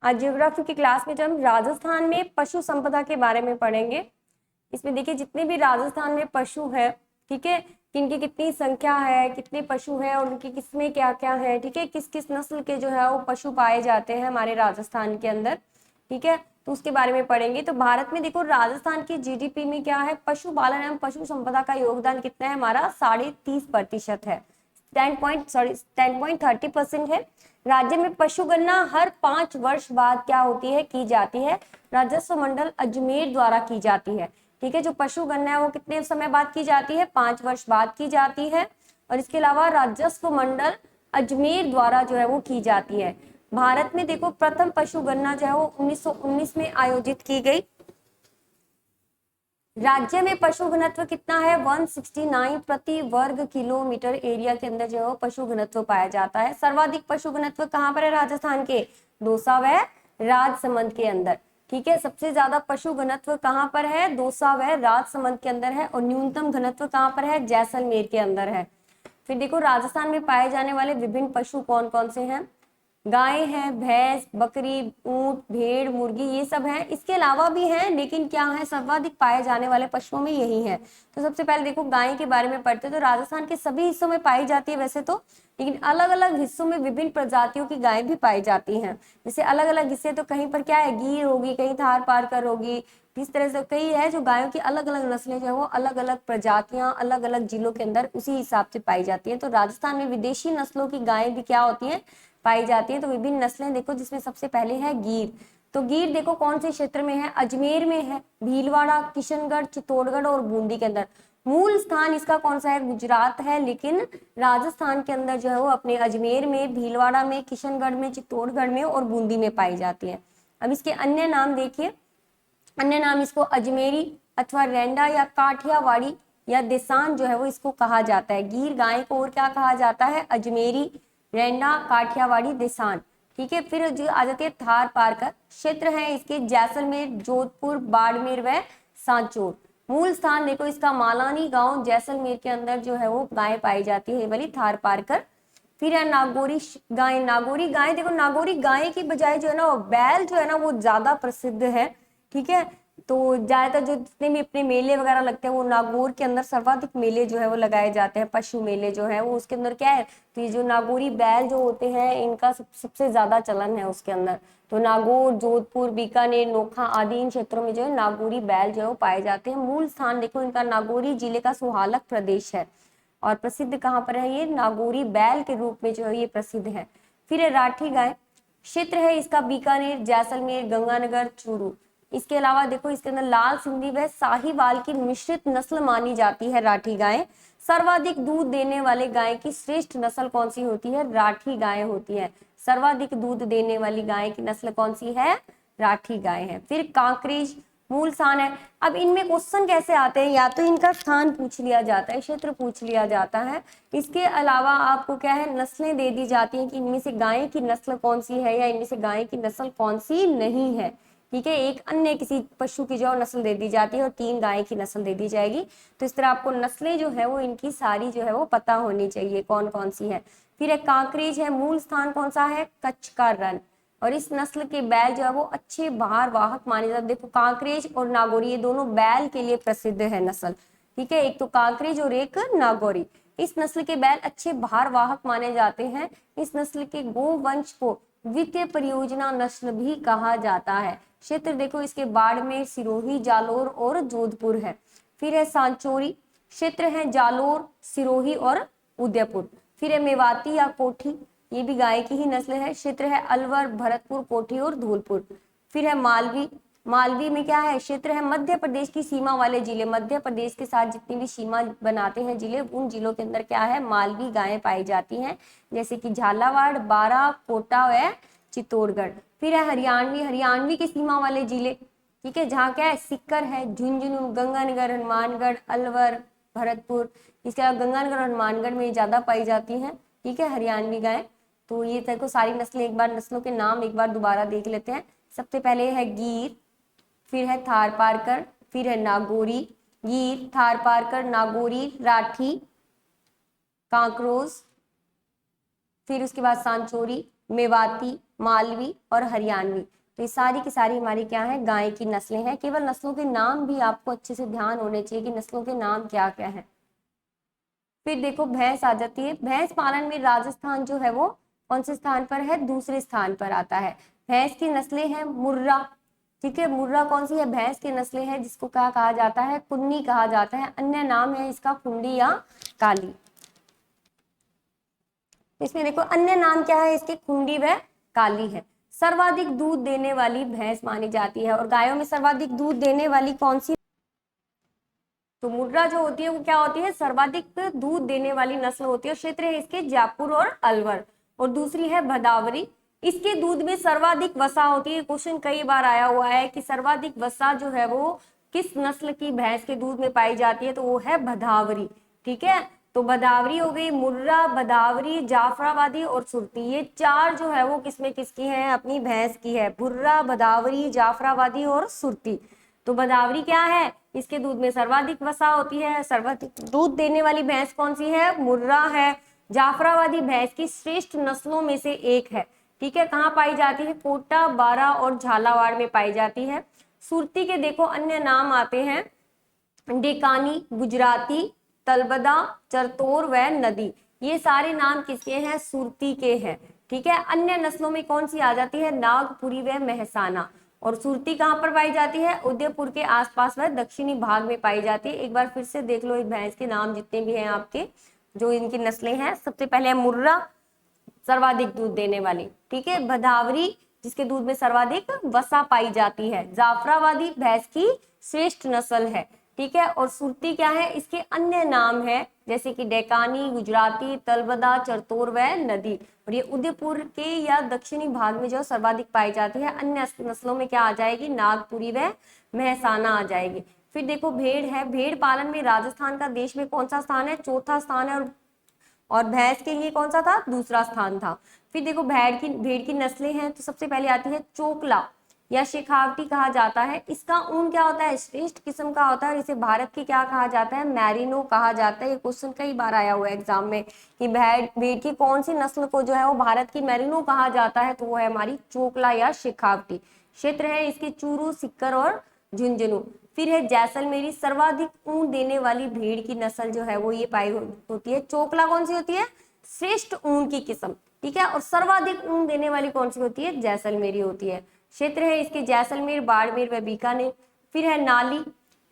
आज ज्योग्राफी की क्लास में जब हम राजस्थान में पशु संपदा के बारे में पढ़ेंगे। इसमें देखिए जितने भी राजस्थान में पशु है, ठीक है, किनकी कितनी संख्या है, कितने पशु है और उनकी किसमें क्या क्या है, ठीक है, किस किस नस्ल के जो है वो पशु पाए जाते हैं हमारे राजस्थान के अंदर, ठीक है, तो उसके बारे में पढ़ेंगे। तो भारत में देखो राजस्थान की जीडीपी में क्या है, पशुपालन एवं पशु संपदा का योगदान कितना है हमारा 30.30% है, 10.30% है। राज्य में पशु गणना हर 5 वर्ष बाद क्या होती है, की जाती है, राजस्व मंडल अजमेर द्वारा की जाती है, ठीक है। जो पशु गणना है वो कितने समय बाद की जाती है, 5 वर्ष बाद की जाती है। और इसके अलावा राजस्व मंडल अजमेर द्वारा जो है वो की जाती है। भारत में देखो प्रथम पशु गणना जो है वो 1919 में आयोजित की गई। राज्य में पशु घनत्व कितना है, 169 प्रति वर्ग किलोमीटर एरिया के अंदर जो है पशु घनत्व पाया जाता है। सर्वाधिक पशु घनत्व कहाँ पर है, राजस्थान के दौसा व राजसमंद के अंदर, ठीक है। सबसे ज्यादा पशु घनत्व कहाँ पर है, दौसा व राजसमंद के अंदर है। और न्यूनतम घनत्व कहाँ पर है, जैसलमेर के अंदर है। फिर देखो राजस्थान में पाए जाने वाले विभिन्न पशु कौन कौन से हैं, गाय है, भैंस, बकरी, ऊंट, भेड़, मुर्गी, ये सब है। इसके अलावा भी हैं, लेकिन क्या है, सर्वाधिक पाए जाने वाले पशुओं में यही है। तो सबसे पहले देखो गाय के बारे में पढ़ते, तो राजस्थान के सभी हिस्सों में पाई जाती है वैसे तो, लेकिन अलग अलग हिस्सों में विभिन्न प्रजातियों की गाय भी पाई जाती हैं। जैसे अलग अलग हिस्से, तो कहीं पर क्या है, गीर होगी, कहीं थार पारकर होगी, इस तरह से कई है जो गायों की अलग अलग नस्लें जो है वो अलग अलग प्रजातियां अलग अलग जिलों के अंदर उसी हिसाब से पाई जाती है। तो राजस्थान में विदेशी नस्लों की गायें भी क्या होती हैं, पाई जाती है। तो विभिन्न नस्लें देखो, जिसमें सबसे पहले है गीर। तो गीर देखो कौन से क्षेत्र में है, अजमेर में है, भीलवाड़ा, किशनगढ़, चित्तौड़गढ़ और बूंदी के अंदर। मूल स्थान इसका कौन सा है, गुजरात है, लेकिन राजस्थान के अंदर जो है वो अपने अजमेर में, भीलवाड़ा में, किशनगढ़ में, चित्तौड़गढ़ में और बूंदी में पाई जाती है। अब इसके अन्य नाम देखिए, अन्य नाम इसको अजमेरी अथवा रेंडा या काठियावाड़ी या देसान जो है वो इसको कहा जाता है। गीर गाय को और क्या कहा जाता है, अजमेरी, रेंडा, काठियावाड़ी, देसान, ठीक है। फिर जो आ जाती है थार पारकर, क्षेत्र है इसके जैसलमेर, जोधपुर, बाड़मेर व सांचौर। मूल स्थान देखो इसका मालानी गांव जैसलमेर के अंदर जो है वो गाय पाई जाती है, वाली थार पारकर। फिर है नागौरी गाय। नागौरी गाय देखो, नागौरी गाय की बजाय जो है ना बैल जो है ना वो ज्यादा प्रसिद्ध है, ठीक है। तो ज्यादातर जो जितने भी अपने मेले वगैरह लगते हैं वो नागौर के अंदर सर्वाधिक मेले जो है वो लगाए जाते हैं, पशु मेले जो है वो उसके अंदर क्या है, तो ये जो नागौरी बैल जो होते हैं इनका सबसे ज्यादा चलन है उसके अंदर। तो नागौर, जोधपुर, बीकानेर, नोखा आदि इन क्षेत्रों में जो है नागौरी बैल जो है वो पाए जाते हैं। मूल स्थान देखो इनका नागौरी जिले का सुहालक प्रदेश है। और प्रसिद्ध कहाँ पर है, ये नागौरी बैल के रूप में जो है ये प्रसिद्ध है। फिर है राठी गाय। क्षेत्र है इसका बीकानेर, जैसलमेर, गंगानगर, चूरू। इसके अलावा देखो इसके अंदर लाल सिंधी व साहीवाल की मिश्रित नस्ल मानी जाती है राठी गाय। सर्वाधिक दूध देने वाले गाय की श्रेष्ठ नस्ल कौन सी होती है, राठी गाय होती है। सर्वाधिक दूध देने वाली गाय की नस्ल कौन सी है, राठी गाय है। फिर कांकरेज मूल स्थान है। अब इनमें क्वेश्चन कैसे आते हैं, या तो इनका स्थान पूछ लिया जाता है, क्षेत्र पूछ लिया जाता है, इसके अलावा आपको क्या है, नस्लें दे दी जाती हैं कि इनमें से गाय की नस्ल कौन सी है या इनमें से गाय की नस्ल कौन सी नहीं है, ठीक है। एक अन्य किसी पशु की जो नस्ल दे दी जाती है और 3 गाय की नस्ल दे दी जाएगी। तो इस तरह आपको नस्लें जो है वो इनकी सारी जो है वो पता होनी चाहिए कौन कौन सी है। फिर एक कांकरेज है। मूल स्थान कौन सा है, कच्छ का रण। और इस नस्ल के बैल जो है वो अच्छे भार वाहक माने जाते हैं। देखो कांकरेज और नागौरी ये दोनों बैल के लिए प्रसिद्ध है नस्ल, ठीक है, एक तो कांकरेज और एक नागौरी। इस नस्ल के बैल अच्छे भार वाहक माने जाते हैं। इस नस्ल के गोवंश को द्वितीय परियोजना नस्ल भी कहा जाता है। क्षेत्र देखो इसके बाड़मेर, सिरोही, जालोर और जोधपुर है। फिर है सांचौरी। क्षेत्र है जालोर, सिरोही और उदयपुर। फिर है मेवाती या कोठी, ये भी गाय की ही नस्ल है। क्षेत्र है अलवर, भरतपुर, कोठी और धौलपुर। फिर है मालवी। मालवी में क्या है, क्षेत्र है मध्य प्रदेश की सीमा वाले जिले, मध्य प्रदेश के साथ जितनी भी सीमा बनाते हैं जिले, उन जिलों के अंदर क्या है, मालवी गायें पाई जाती हैं, जैसे कि झालावाड़, बारां, कोटा व चित्तौड़गढ़। फिर है हरियाणवी। हरियाणवी के सीमा वाले जिले, ठीक है, जहाँ क्या है, सीकर है, झुंझुनू, गंगानगर, हनुमानगढ़, अलवर, भरतपुर। इसके अलावा गंगानगर और हनुमानगढ़ में ज्यादा पाई जाती हैं, ठीक है, हरियाणवी गाय। तो ये देखो सारी नस्लें, एक बार नस्लों के नाम एक बार दोबारा देख लेते हैं। सबसे पहले है गीर, फिर है थार पारकर, फिर है नागौरी। गीर, थार पारकर, नागौरी, राठी, कांकरोज, फिर उसके बाद सांचौरी, मेवाती, मालवी और हरियाणवी। तो ये सारी की सारी हमारी क्या है, गाय की नस्लें हैं। केवल नस्लों के नाम भी आपको अच्छे से ध्यान होने चाहिए कि नस्लों के नाम क्या क्या है। फिर देखो भैंस आ जाती है। भैंस पालन में राजस्थान जो है वो कौन से स्थान पर है, दूसरे स्थान पर आता है। भैंस की नस्लें हैं मुर्रा, ठीक है, मुर्रा कौन सी है, भैंस की नस्लें हैं जिसको क्या कहा जाता है, कुन्नी कहा जाता है। अन्य नाम है इसका कुंडी या काली। इसमें देखो अन्य नाम क्या है इसके, कुंडी व काली है। सर्वाधिक दूध देने वाली भैंस मानी जाती है, और गायों में सर्वाधिक दूध देने वाली कौन सी, तो मुर्रा जो होती है वो क्या होती है, सर्वाधिक दूध देने वाली नस्ल होती है। क्षेत्र है इसके जयपुर और अलवर। और दूसरी है भदावरी, इसके दूध में सर्वाधिक वसा होती है। क्वेश्चन कई बार आया हुआ है कि सर्वाधिक वसा जो है वो किस नस्ल की भैंस के दूध में पाई जाती है, तो वो है भदावरी। ठीक है, तो भदावरी हो गई, मुर्रा, भदावरी, जाफराबादी और सुरती, ये चार जो है वो किसमें किसकी है, अपनी भैंस की है। मुर्रा, भदावरी, जाफराबादी और सुरती। तो भदावरी क्या है, इसके दूध में सर्वाधिक वसा होती है। सर्वाधिक दूध देने वाली भैंस कौन सी है, मुर्रा है। जाफराबादी भैंस की श्रेष्ठ नस्लों में से एक है। ठीक है, कहाँ पाई जाती है, कोटा, बारा और झालावाड़ में पाई जाती है। सुरती के देखो अन्य नाम आते हैं, डेकानी, गुजराती, तलबदा, चरतोर व नदी। ये सारे नाम किसके हैं, सुरती के हैं। ठीक है, अन्य नस्लों में कौन सी आ जाती है, नागपुरी व मेहसाना। और सुरती कहाँ पर पाई जाती है, उदयपुर के आसपास व दक्षिणी भाग में पाई जाती है। एक बार फिर से देख लो एक भैंस के नाम जितने भी हैं आपके, जो इनकी नस्लें हैं। सबसे पहले है मुर्रा, सर्वाधिक दूध देने वाली। ठीक है, भदावरी जिसके दूध में सर्वाधिक वसा पाई जाती है। जाफराबादी भैंस की श्रेष्ठ नस्ल है। ठीक है, और सुरती क्या है, इसके अन्य नाम है जैसे कि डेकानी, गुजराती, तलबदा, चरतोर व नदी। और ये उदयपुर के या दक्षिणी भाग में जो सर्वाधिक पाई जाती है। अन्य नस्लों में क्या आ जाएगी, नागपुरी व मेहसाना आ जाएगी। फिर देखो भेड़ है, भेड़ पालन में राजस्थान का देश में कौन सा स्थान है, चौथा स्थान है। और भैंस के लिए कौन सा था, दूसरा स्थान था। फिर देखो भेड़ की नस्लें हैं, तो सबसे पहले आती है चोकला या शेखावटी कहा जाता है। इसका ऊन क्या होता है, श्रेष्ठ किस्म का होता है, और इसे भारत की क्या कहा जाता है, मैरिनो कहा जाता है। ये क्वेश्चन कई बार आया हुआ है एग्जाम में कि भेड़ की कौन सी नस्ल को जो है वो भारत की मैरिनो कहा जाता है, तो वो है हमारी चोकला या शेखावटी। क्षेत्र है इसके चूरू, सिक्कर और झुंझुनू। फिर है जैसलमेरी, सर्वाधिक ऊन देने वाली भेड़ की नस्ल जो है वो ये पाई होती है। चोकला कौन सी होती है, श्रेष्ठ ऊन की किस्म। ठीक है, और सर्वाधिक ऊन देने वाली कौन सी होती है, जैसलमेरी होती है। क्षेत्र है इसके जैसलमेर, बाड़मेर व बीकानेर। फिर है नाली,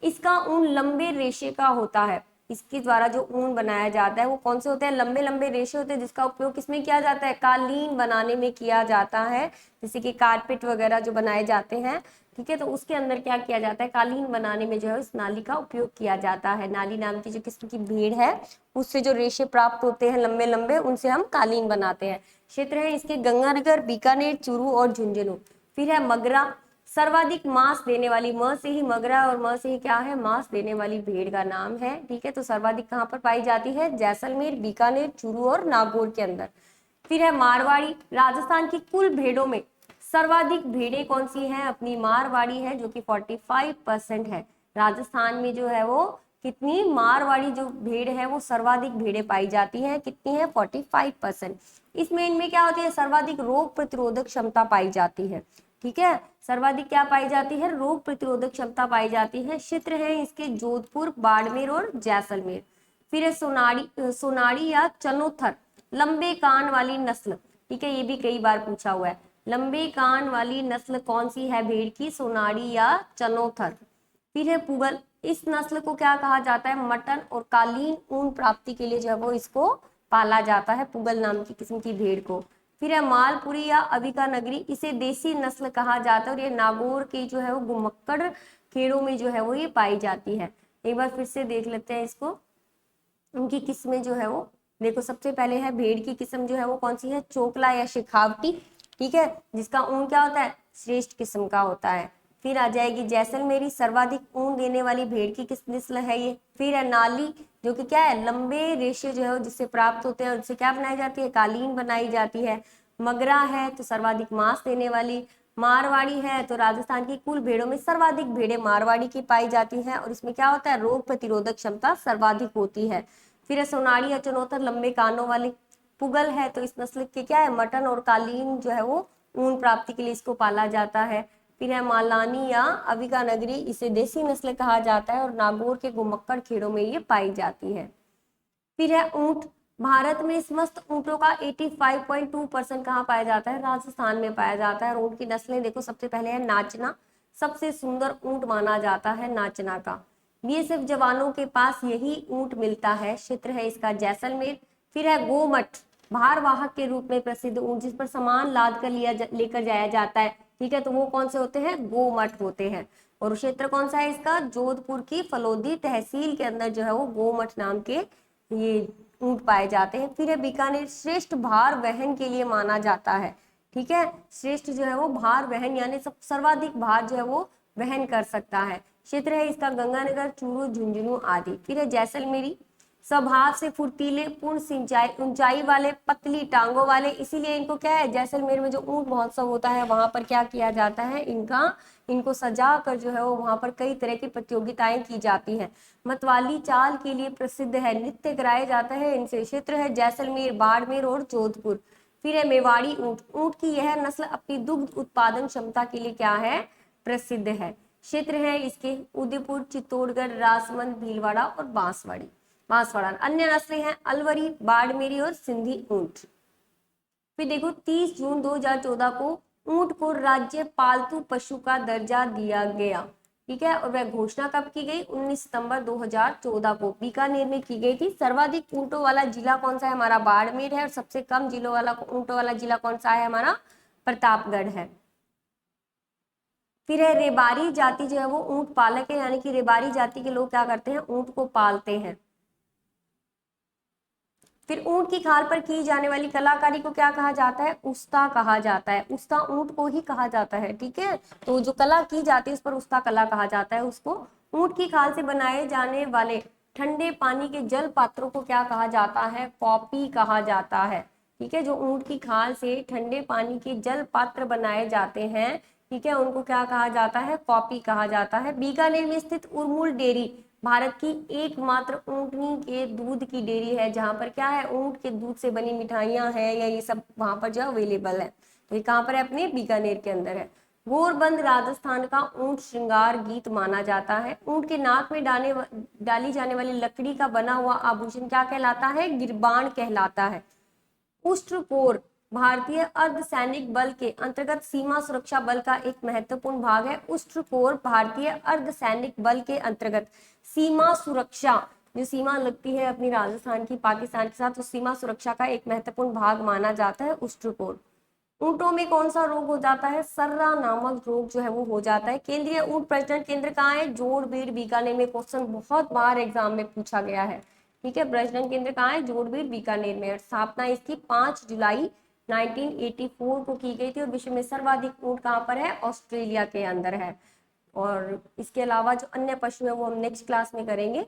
इसका ऊन लंबे रेशे का होता है। इसके द्वारा जो ऊन बनाया जाता है वो कौन से होते हैं, लंबे लंबे रेशे होते हैं, जिसका उपयोग किसमें किया जाता है, कालीन बनाने में किया जाता है। जैसे कि कारपेट वगैरह जो बनाए जाते हैं, ठीक है, तो उसके अंदर क्या किया जाता है, कालीन बनाने में जो है इस नाली का उपयोग किया जाता है। नाली नाम की जो किस्म की भेड़ है उससे जो रेशे प्राप्त होते हैं लंबे लंबे, उनसे हम कालीन बनाते हैं। क्षेत्र है इसके गंगानगर, बीकानेर, चूरू और झुंझुनू। फिर है मगरा, सर्वाधिक मांस देने वाली, म से ही मगरा और म से ही क्या है, मांस देने वाली भेड़ का नाम है। ठीक है, तो सर्वाधिक कहाँ पर पाई जाती है, जैसलमेर, बीकानेर, चूरू और नागौर के अंदर। फिर है मारवाड़ी, राजस्थान की कुल भेड़ों में सर्वाधिक भेड़ें कौन सी हैं, अपनी मारवाड़ी है जो कि 45% है। राजस्थान में जो है वो कितनी, मारवाड़ी जो भेड़ है वो सर्वाधिक भेड़ें पाई जाती है। कितनी है, 45%। इसमें इनमें क्या होती है, सर्वाधिक रोग प्रतिरोधक क्षमता पाई जाती है। ठीक है, सर्वाधिक क्या पाई जाती है, रोग प्रतिरोधक क्षमता पाई जाती है। क्षेत्र है इसके जोधपुर, बाड़मेर और जैसलमेर। फिर है सोनाड़ी या चनोथर, लंबे कान वाली नस्ल। ठीक है, ये भी कई बार पूछा हुआ है। लंबे कान वाली नस्ल कौन सी है भेड़ की, सोनाड़ी या चनोथर। फिर है पुगल, इस नस्ल को क्या कहा जाता है, मटन और कालीन ऊन प्राप्ति के लिए जो है वो इसको पाला जाता है, पुगल नाम की किस्म की भेड़ को। फिर है मालपुरी या अविका नगरी, इसे देसी नस्ल कहा जाता है, और ये नागौर की जो है वो गुमक्कड़ खेड़ों में जो है वो ये पाई जाती है। एक बार फिर से देख लेते हैं इसको, उनकी किस्में जो है वो देखो। सबसे पहले है भेड़ की किस्म जो है वो कौन सी है, चोकला या शेखावटी। ठीक है, जिसका ऊन क्या होता है, श्रेष्ठ किस्म का होता है। फिर आ जाएगी जैसलमेरी, सर्वाधिक ऊन देने वाली भेड़ की किस नस्ल है ये। फिर है नाली, जो कि क्या है, लंबे रेशे जो है जिससे प्राप्त होते हैं, उनसे क्या बनाई जाती है, कालीन बनाई जाती है। मगरा है तो सर्वाधिक मांस देने वाली। मारवाड़ी है तो राजस्थान की कुल भेड़ों में सर्वाधिक भेड़ें मारवाड़ी की पाई जाती हैं, और इसमें क्या होता है, रोग प्रतिरोधक क्षमता सर्वाधिक होती है। फिर है सोनाड़ी या चनोतर, लंबे कानों वाली। पुगल है तो इस नस्ल के क्या है, मटन और कालीन जो है वो ऊन प्राप्ति के लिए इसको पाला जाता है। फिर है मालानी या अविका नगरी, इसे देसी नस्ल कहा जाता है और नागौर के घुमक्कड़ खेड़ों में ये पाई जाती है। फिर है ऊंट, भारत में समस्त ऊंटों का 85.2% कहाँ पाया जाता है, राजस्थान में पाया जाता है। और ऊंट की नस्लें देखो, सबसे पहले है नाचना, सबसे सुंदर ऊंट माना जाता है नाचना का। बीएसएफ जवानों के पास यही ऊंट मिलता है, क्षेत्र है इसका जैसलमेर। फिर है गोमठ, भारवाहक के रूप में प्रसिद्ध ऊंट, जिस पर सामान लाद कर लेकर जाया जाता है, ठीक है, तो वो कौन से होते हैं, गोमठ होते हैं। और क्षेत्र कौन सा है इसका, जोधपुर की फलोदी तहसील के अंदर जो है वो गोमठ नाम के ये ऊंट पाए जाते हैं। फिर है बीकानेर, श्रेष्ठ भार वहन के लिए माना जाता है, ठीक है, श्रेष्ठ जो है वो भार वहन यानी सब सर्वाधिक भार जो है वो वहन कर सकता है। क्षेत्र है इसका गंगानगर, चूरू, झुंझुनू आदि। फिर है जैसलमेरी, स्वभाव से फुर्तीले, पूर्ण सिंचाई, ऊंचाई वाले, पतली टांगों वाले, इसीलिए इनको क्या है, जैसलमेर में जो ऊंट महोत्सव होता है वहां पर क्या किया जाता है, इनको सजा कर जो है वो वहां पर कई तरह की प्रतियोगिताएं की जाती हैं। मतवाली चाल के लिए प्रसिद्ध है, नृत्य कराया जाता है इनसे। क्षेत्र है जैसलमेर, बाड़मेर और जोधपुर। फिर है मेवाड़ी ऊंट, ऊंट की यह नस्ल अपनी दुग्ध उत्पादन क्षमता के लिए क्या है, प्रसिद्ध है। क्षेत्र है इसके उदयपुर, चित्तौड़गढ़, राजसमंद, भीलवाड़ा और बांसवाड़ा। अन्य नस्लें हैं अलवरी, बाड़मेरी और सिंधी ऊंट। फिर देखो 30 जून 2014 को ऊंट को राज्य पालतू पशु का दर्जा दिया गया, ठीक है, और वह घोषणा कब की गई, 19 सितंबर 2014 को बीकानेर में की गई थी। सर्वाधिक ऊंटों वाला जिला कौन सा है, हमारा बाड़मेर है, और सबसे कम जिलों वाला ऊंटों वाला जिला कौन सा है, हमारा प्रतापगढ़ है। फिर है रेबारी जाति जो है वो ऊंट पालक है, यानी कि रेबारी जाति के लोग क्या करते हैं, ऊंट को पालते हैं। फिर ऊंट की खाल पर की जाने वाली कलाकारी को क्या कहा जाता है, उस्ता कहा जाता है। उस्ता ऊंट को ही कहा जाता है, ठीक है, तो जो कला की जाती है उस पर उस्ता कला कहा जाता है उसको। ऊंट की खाल से बनाए जाने वाले ठंडे पानी के जल पात्रों को क्या कहा जाता है, कॉपी कहा जाता है, ठीक है, जो ऊंट की खाल से ठंडे पानी के जल पात्र बनाए जाते हैं, ठीक है, उनको क्या कहा जाता है, कॉपी कहा जाता है। बीकानेर में स्थित उर्मुल डेयरी भारत की एकमात्र ऊंटनी के दूध की डेयरी है, जहां पर क्या है, ऊंट के दूध से बनी मिठाइयां हैं या ये सब वहां पर जो अवेलेबल है। तो ये कहाँ पर है, अपने बीकानेर के अंदर है। गोरबंद राजस्थान का ऊंट श्रृंगार गीत माना जाता है। ऊंट के नाक में डाली जाने वाली लकड़ी का बना हुआ आभूषण क्या कहलाता है, गिरबान कहलाता है। उष्ट्रकोर भारतीय अर्धसैनिक बल के अंतर्गत सीमा सुरक्षा बल का एक महत्वपूर्ण भाग है। उष्ट्रकोर भारतीय अर्धसैनिक बल के अंतर्गत सीमा सुरक्षा, जो सीमा लगती है अपनी राजस्थान की पाकिस्तान के साथ, तो सीमा सुरक्षा का एक महत्वपूर्ण भाग माना जाता है उष्ट्रकोर। ऊंटों में कौन सा रोग हो जाता है, सर्रा नामक रोग जो है वो हो जाता है। केंद्रीय ऊंट प्रजनन केंद्र कहाँ है, जोड़बीड़ बीकानेर में। क्वेश्चन बहुत बार एग्जाम में पूछा गया है, ठीक है, प्रजनन केंद्र कहाँ है, जोड़बीड़ बीकानेर में। स्थापना इसकी 5 जुलाई 1984 को की गई थी। और विश्व में सर्वाधिक ऊंट कहाँ पर है, ऑस्ट्रेलिया के अंदर है। और इसके अलावा जो अन्य पशु है वो हम नेक्स्ट क्लास में करेंगे।